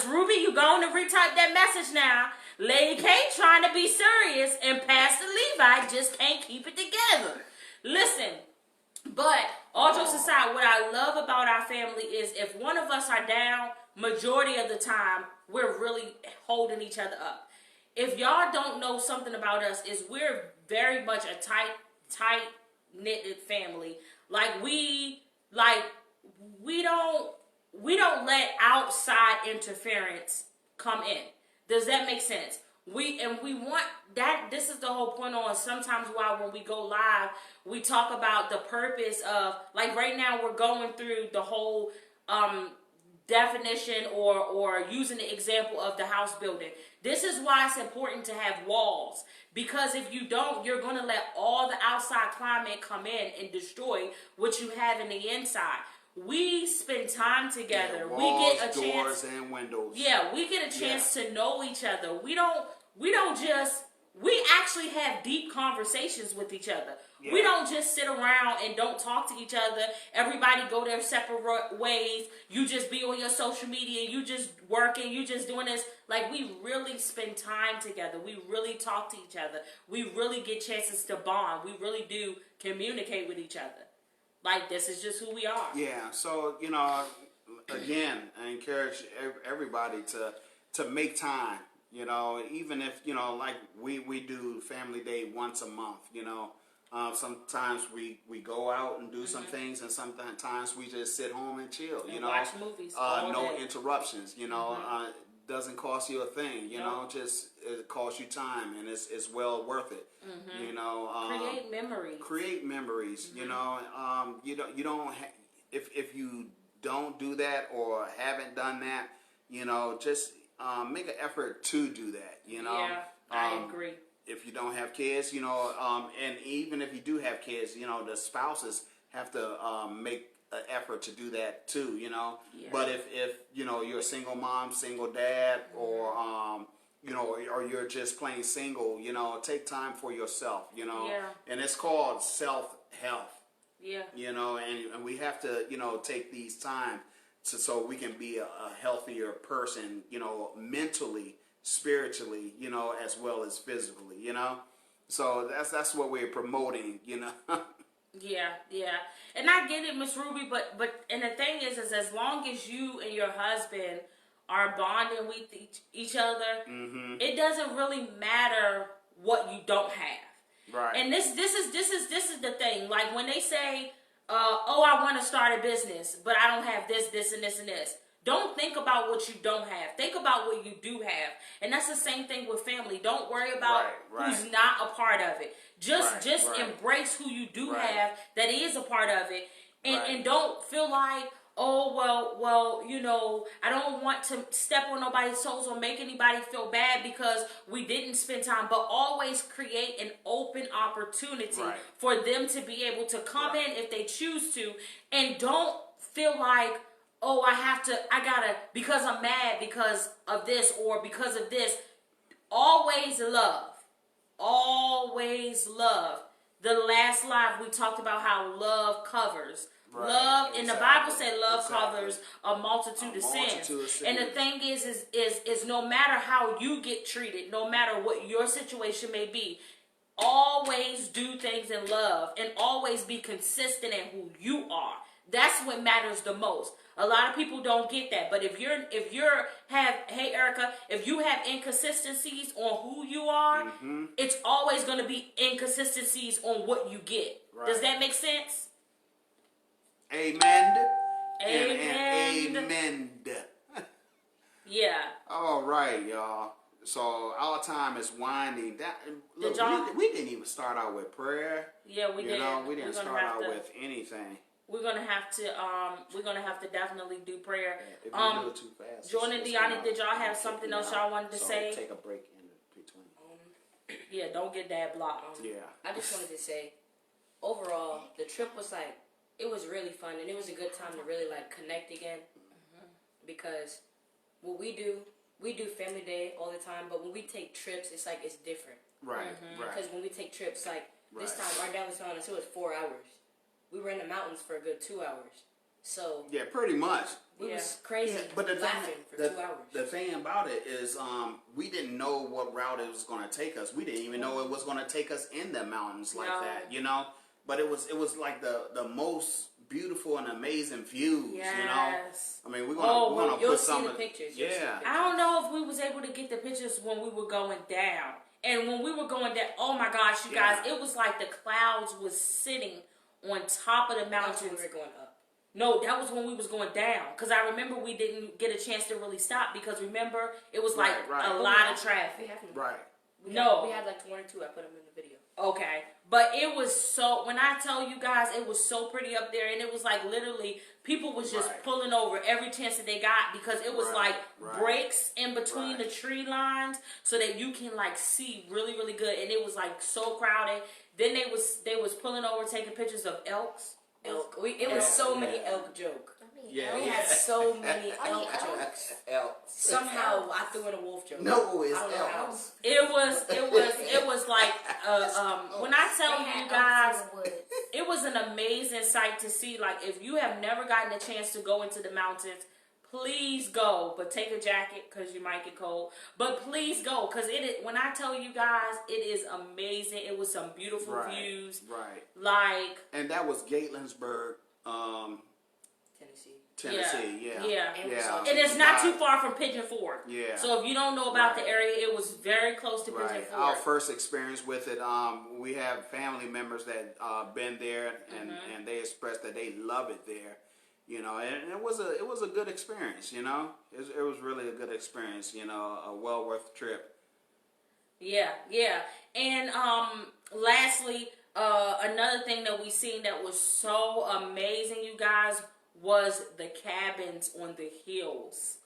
Ruby, you going to retype that message now. Lady K trying to be serious, and Pastor Levi just can't keep it together. Listen, but all jokes aside, what I love about our family is if one of us are down, majority of the time, we're really holding each other up. If y'all don't know something about us, is we're very much a tight knitted family. We don't let outside interference come in. Does that make sense? We want that. This is the whole point on sometimes why when we go live, we talk about the purpose of, like right now we're going through the whole definition or using the example of the house building. This is why it's important to have walls, because if you don't, you're going to let all the outside climate come in and destroy what you have in the inside. We spend time together. Yeah, walls, we get a doors, chance, and windows. Yeah, we get a chance to know each other. We actually have deep conversations with each other. Yeah. We don't just sit around and don't talk to each other. Everybody go their separate ways. You just be on your social media. You just working. You just doing this. Like, we really spend time together. We really talk to each other. We really get chances to bond. We really do communicate with each other. Like, this is just who we are. Yeah. So, again, I encourage everybody to make time. Even if, like we do family day once a month, sometimes we go out and do some things, and sometimes we just sit home and chill, and watch movies no interruptions, doesn't cost you a thing, just it costs you time, and it's well worth it. Create memories. You don't if you don't do that or haven't done that, just make an effort to do that. Yeah, I agree. If you don't have kids, and even if you do have kids, the spouses have to make an effort to do that too, Yeah. But if you're a single mom, single dad, or or you're just plain single, take time for yourself, Yeah. And it's called self-health. Yeah. And we have to, take these time so we can be a healthier person, mentally, spiritually, as well as physically, So that's what we're promoting, Yeah. And I get it, Miss Ruby, but and the thing is as long as you and your husband are bonding with each other, it doesn't really matter what you don't have. Right. And this is the thing. Like when they say, I want to start a business, but I don't have this, and this, and this. Don't think about what you don't have. Think about what you do have. And that's the same thing with family. Don't worry about who's not a part of it. Just embrace who you do have that is a part of it. And don't feel like, I don't want to step on nobody's toes or make anybody feel bad because we didn't spend time. But always create an open opportunity for them to be able to come in if they choose to. And don't feel like, I gotta, because I'm mad because of this or because of this. Always love. Always love. The last live we talked about how love covers. Love, and the Bible said love covers a multitude of sins. And the thing is no matter how you get treated, no matter what your situation may be, always do things in love and always be consistent in who you are. That's what matters the most. A lot of people don't get that, but if you have inconsistencies on who you are, it's always going to be inconsistencies on what you get. Does that make sense? Amen. Amen. And amen. Yeah. All right, y'all. So our time is winding down. Look, we didn't even start out with prayer. Yeah, we didn't. We didn't start out with anything. We're gonna have to definitely do prayer. If you do it too fast. Jordan, Dyanis, did y'all have something else y'all wanted to say? Take a break in between. Yeah, don't get that blocked. Yeah. I just wanted to say, overall, the trip was it was really fun, and it was a good time to really connect again. Because what we do family day all the time, but when we take trips, it's different. Right. Because when we take trips, this time our dad was telling us it was 4 hours. We were in the mountains for a good 2 hours. So yeah, pretty much. We was crazy, but laughing for 2 hours. The thing about it is, we didn't know what route it was going to take us. We didn't even know it was going to take us in the mountains like that, But it was like the most beautiful and amazing views, Yes. I mean, we're gonna put some of the pictures. Yeah. I don't know if we was able to get the pictures when we were going down. And when we were going down, oh my gosh, you guys, it was like the clouds was sitting on top of the mountains. We were going up. No, that was when we was going down. Because I remember we didn't get a chance to really stop because remember, it was like a lot of traffic. Right. We had like 1 or 2. I put them in the video. Okay. But it was so, when I tell you guys, it was so pretty up there. And it was like literally, people was just pulling over every chance that they got because it was like breaks in between the tree lines so that you can like see really, really good. And it was like so crowded. Then they was pulling over, taking pictures of elks. It was so many elk jokes. We had so many elk jokes. Somehow I threw in a wolf joke. No, it's elks. It was like when I tell you guys, it was an amazing sight to see. Like if you have never gotten a chance to go into the mountains, please go, but take a jacket because you might get cold. But please go because when I tell you guys, it is amazing. It was some beautiful views. Right. Like. And that was Gatlinburg, Tennessee. Yeah. And it's not too far from Pigeon Forge. Yeah. So if you don't know about the area, it was very close to Pigeon Forge. Our first experience with it, we have family members that been there, and they expressed that they love it there. You know, and it was a good experience. You know, it was really a good experience. You know, a well worth the trip. Yeah. And lastly, another thing that we seen that was so amazing, you guys, was the cabins on the hills.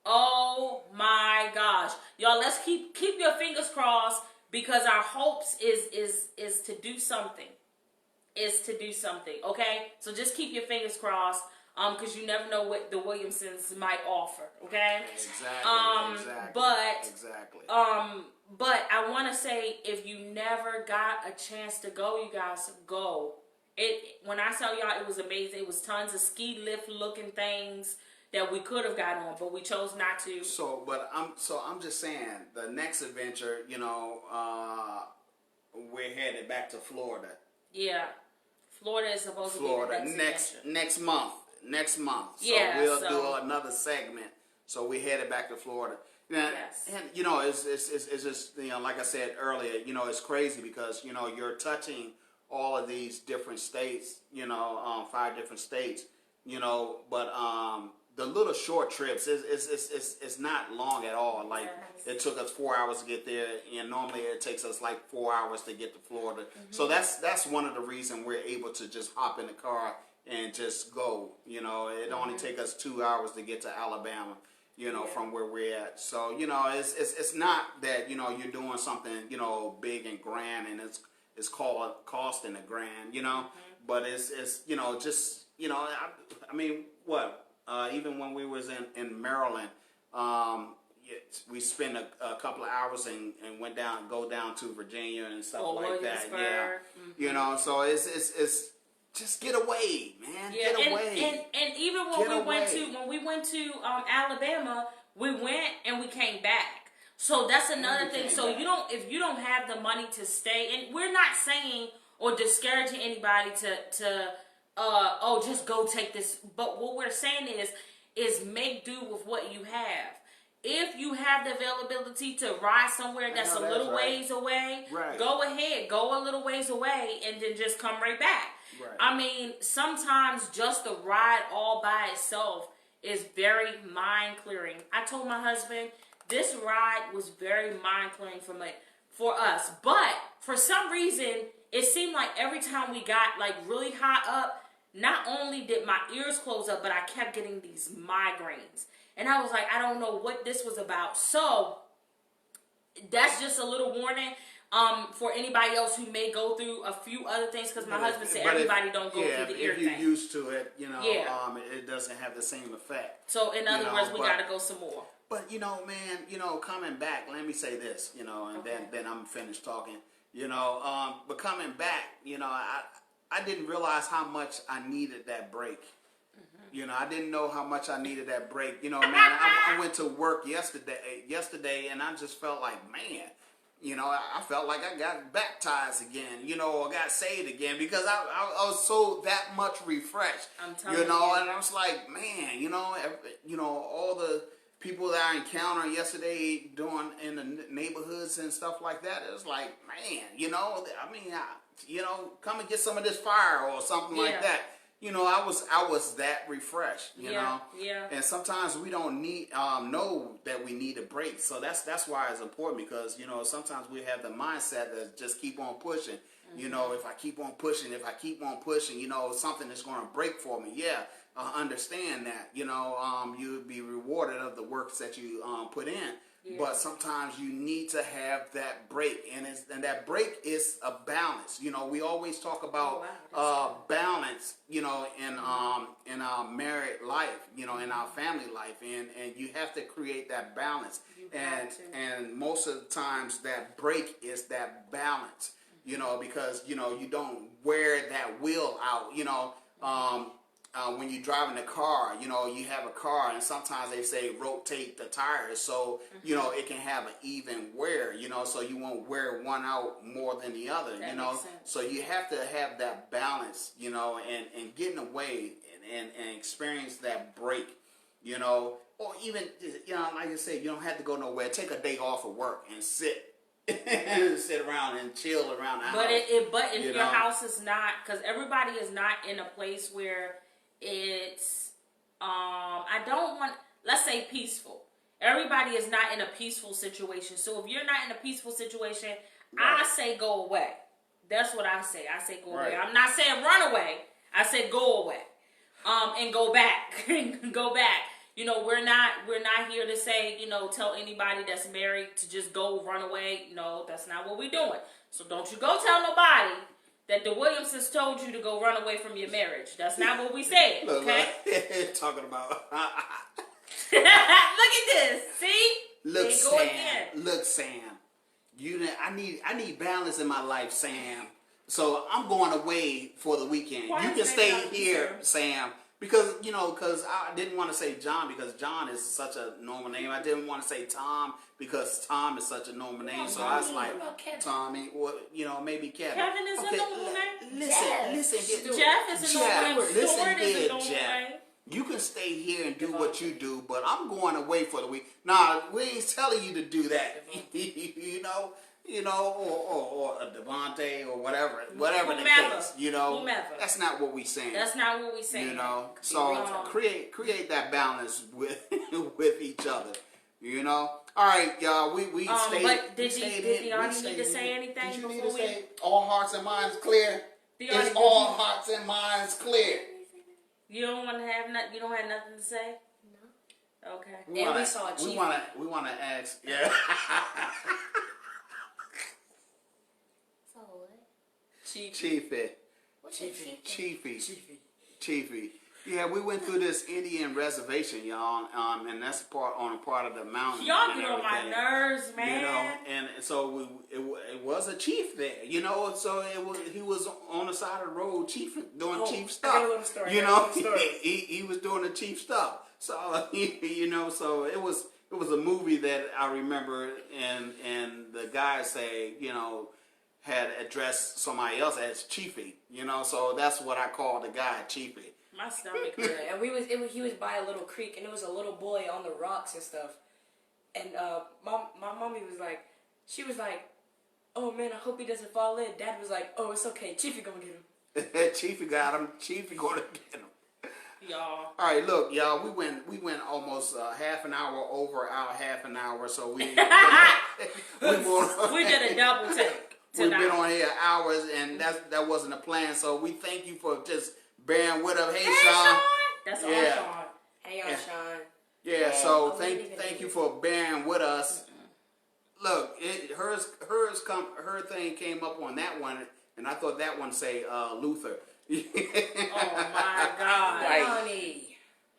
Oh my gosh, y'all! Let's keep your fingers crossed because our hopes is to do something. Okay, so just keep your fingers crossed. Because you never know what the Williamsons might offer, okay? Exactly. But I want to say, if you never got a chance to go, you guys go. When I tell y'all, it was amazing. It was tons of ski lift looking things that we could have got on, but we chose not to. So I'm just saying, the next adventure, you know, we're headed back to Florida. Yeah, Florida is supposed to be the next month. So we'll do another segment. So we headed back to Florida. Now, and you know, it's just, you know, like I said earlier, you know, it's crazy because, you know, you're touching all of these different states, you know, 5 different states, you know, but the little short trips it's not long at all. Like it took us 4 hours to get there, and normally it takes us like 4 hours to get to Florida. So that's one of the reasons we're able to just hop in the car and just go. You know, it only take us 2 hours to get to Alabama, you know, from where we're at. So, you know, it's not that, you know, you're doing something, you know, big and grand and it's called costing $1 grand, you know, but it's, you know, just, you know, I mean, what, even when we was in Maryland, we spent a couple of hours and go down to Virginia and stuff like that. Yeah. You know, so it's just get away, man. Yeah, get away. And even when we went to Alabama, we went and we came back. So that's another thing. So if you don't have the money to stay, and we're not saying or discouraging anybody to just go take this. But what we're saying is make do with what you have. If you have the availability to ride somewhere that's a little ways away, go ahead, go a little ways away, and then just come right back. Right. I mean, sometimes just the ride all by itself is very mind clearing. I told my husband this ride was very mind clearing for us, but for some reason it seemed like every time we got like really high up, not only did my ears close up, but I kept getting these migraines. And I was like, I don't know what this was about. So that's just a little warning for anybody else who may go through a few other things. Because my husband said everybody don't go through the ear thing. If you're used to it, you know, it doesn't have the same effect. So in other words, we got to go some more. But, you know, man, you know, coming back, let me say this, you know, and then I'm finished talking. You know, but coming back, you know, I didn't realize how much I needed that break. You know, I didn't know how much I needed that break. You know, man, I went to work yesterday, and I just felt like, man, you know, I felt like I got baptized again, you know, or got saved again because I was so that much refreshed. I'm telling you. You know, and I was like, man, you know, all the people that I encountered yesterday doing in the neighborhoods and stuff like that, it was like, man, you know, I mean, you know, come and get some of this fire or something like that. I was that refreshed, you know. Yeah. And sometimes we don't need know that we need a break. So that's why it's important, because sometimes we have the mindset that just keep on pushing. If I keep on pushing, something is going to break for me. Yeah, I understand that. You'll be rewarded of the works that you put in. Yeah. But sometimes you need to have that break, and that break is a balance. We always talk about balance, in our married life, in our family life, and you have to create that balance. And most of the times that break is that balance, because you don't wear that wheel out, when you're driving a car, you have a car, and sometimes they say rotate the tires so, it can have an even wear, so you won't wear one out more than the other, So you have to have that balance, and getting away and experience that break, or even, like I said, you don't have to go nowhere. Take a day off of work and sit around and chill around the house. But if your house is not, because everybody is not in a place where it's let's say peaceful. Everybody is not in a peaceful situation. So if you're not in a peaceful situation, right. I say go away. That's what I say. I say go away. I'm not saying run away. I said go away. And go back. Go back. We're not here to say, tell anybody that's married to just go run away. No, that's not what we're doing. So don't you go tell nobody that the Williamsons told you to go run away from your marriage. That's not what we said, okay? Talking about... Look at this. See? Look, Sam. I need balance in my life, Sam. So I'm going away for the weekend. Why you can stay here, Sam. Because I didn't want to say John, because John is such a normal name. I didn't want to say Tom because Tom is such a normal name. So I was like, Tommy, or maybe Kevin. Kevin is a normal name. Listen, Jeff is a normal name. Listen here, Jeff. You can stay here and do what you do, but I'm going away for the week. Nah, we ain't telling you to do that. Or a Devontae or whatever the case, Whomever. That's not what we saying. That's not what we saying. So create that balance with each other, All right, y'all. We stayed. But did Dyanis need to say anything did you before need to say all hearts and minds clear? It's all hearts and minds clear. You don't want to have nothing. You don't have nothing to say. No. Okay. We saw a chief. We want to ask. Yeah. Chiefy. What's Chiefy. Yeah, we went through this Indian reservation, y'all, and that's part of the mountain. Y'all get on my nerves, man. And so it was a chief there, So he was on the side of the road, doing chief stuff. I got a little story. He was doing the chief stuff. So so it was a movie that I remember, and the guy say, had addressed somebody else as Chiefy, so that's what I call the guy, Chiefy. My stomach hurt. And he was by a little creek, and there was a little boy on the rocks and stuff. And my mommy was like, oh man, I hope he doesn't fall in. Dad was like, oh, it's okay, Chiefy gonna get him. Chiefy got him. Chiefy gonna get him. Y'all. All right, look, y'all. We went almost half an hour over our half an hour, so we did a double take. We've been on here hours, and that wasn't a plan. So we thank you for just bearing with us. Hey, Sean. That's all, Sean. Hey, y'all, Sean. Yeah. So thank you for bearing with us. Look, her thing came up on that one, and I thought that one say Luther. Oh my God,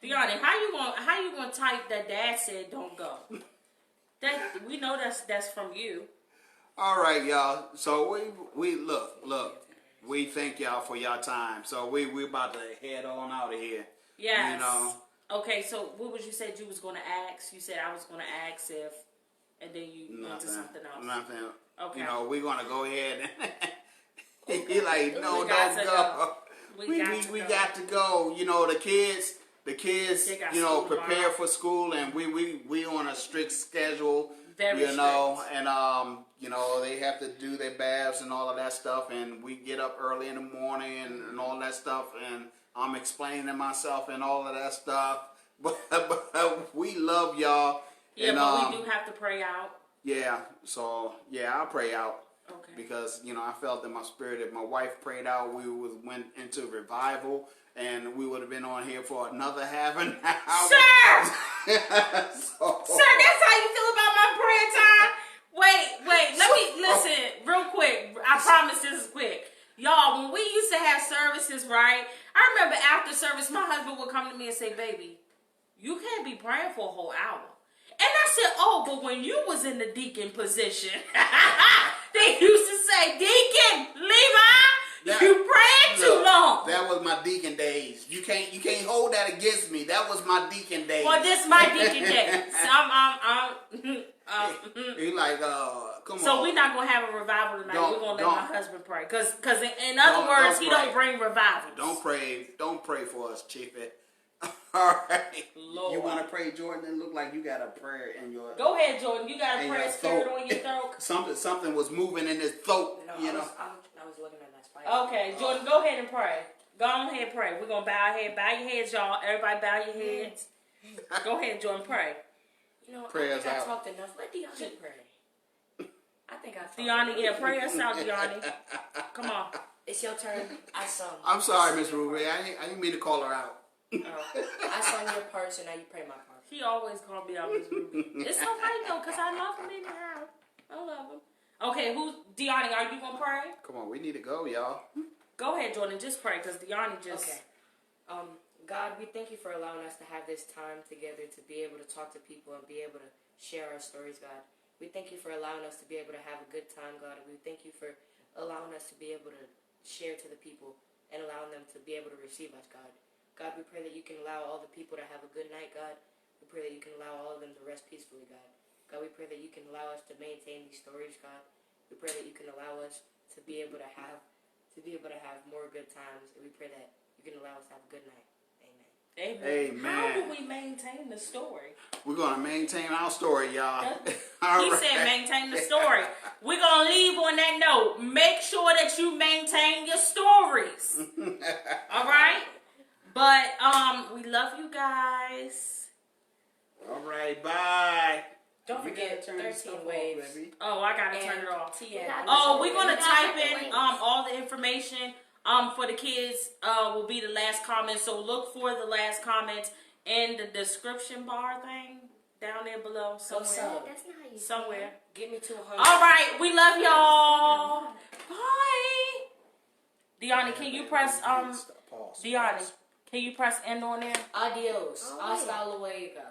Dyanis, how you gonna type that Dad said don't go? That we know that's from you. All right, y'all. So we look. We thank y'all for y'all time. So we about to head on out of here. Yes. Okay. So what was you said you was gonna ask? You said I was gonna ask if, and then you went to something else. Nothing. Okay. We're gonna go ahead. He like, no, don't go. We got to go. The kids, prepare for school, and we on a strict schedule. Very you know, strict. and you know, they have to do their baths and all of that stuff, and we get up early in the morning and all that stuff, and I'm explaining to myself and all of that stuff. But we love y'all. Yeah, and, but we do have to pray out. Yeah, so yeah, I'll pray out. Okay. Because, you know, I felt in my spirit that my wife prayed out, went into revival, and we would have been on here for another half an hour. Sir! So, Sir, that's how you feel about my prayer time? Wait, let me listen real quick. I promise this is quick. Y'all, when we used to have services, right? I remember after service, my husband would come to me and say, baby, you can't be praying for a whole hour. And I said, oh, but when you was in the deacon position, they used to say, Deacon, Levi, you praying too long. That was my deacon days. You can't hold that against me. That was my deacon days. Well, this my deacon days. He's like, come on. So we're not gonna have a revival tonight. We're gonna let my husband pray, cause in other Don't words, he pray. don't bring revival. Don't pray for us, Chiefy. All right. Lord. You want to pray, Jordan? It look like you got a prayer in your. Go ahead, Jordan. You got a in prayer your spirit throat. on your throat. Something was moving in his throat. No, you know. I was looking at that spider. Okay, Jordan, go ahead and pray. Go on ahead and pray. We're gonna bow our head. Bow your heads, y'all. Everybody bow your heads. Go ahead, Jordan, pray. You know, Prayers I think out. I talked enough. Let Dyanis pray. I think I talked Dyanis, enough. yeah, pray us out, Dyanis. Come on. It's your turn. I sung. I'm sorry, Miss Ruby. I didn't mean to call her out. I sung your part, so now you pray my part. He always called me out Miss Ruby. It's so funny though, cause I love him anyhow. I love him. Okay, Dyanis, are you gonna pray? Come on, we need to go, y'all. Go ahead, Jordan. Just pray, cause Dyanis just. Okay. God, we thank you for allowing us to have this time together to be able to talk to people and be able to share our stories, God. We thank you for allowing us to be able to have a good time, God. And we thank you for allowing us to be able to share to the people and allowing them to be able to receive us, God. God, we pray that you can allow all the people to have a good night, God. We pray that you can allow all of them to rest peacefully, God. God, we pray that you can allow us to maintain these stories, God. We pray that you can allow us to be able to have more good times, and we pray that you can allow us to have a good night. Amen. Amen. How do we maintain the story? We're gonna maintain our story, y'all. He said maintain the story. We're gonna leave on that note. Make sure that you maintain your stories. All right? But we love you guys. All right, bye. Don't forget 13 waves. Baby. Oh, I gotta turn it off. TN. Oh, we're gonna You gotta type have the in links. all the information for the kids will be the last comment. So look for the last comments in the description bar thing down there below somewhere. That's not how you Somewhere. Get me to 100. All right, we love y'all. Bye. Dyanis, can you press Pause. Dyanis, can you press end on there? Adios. Oh, Hasta luego.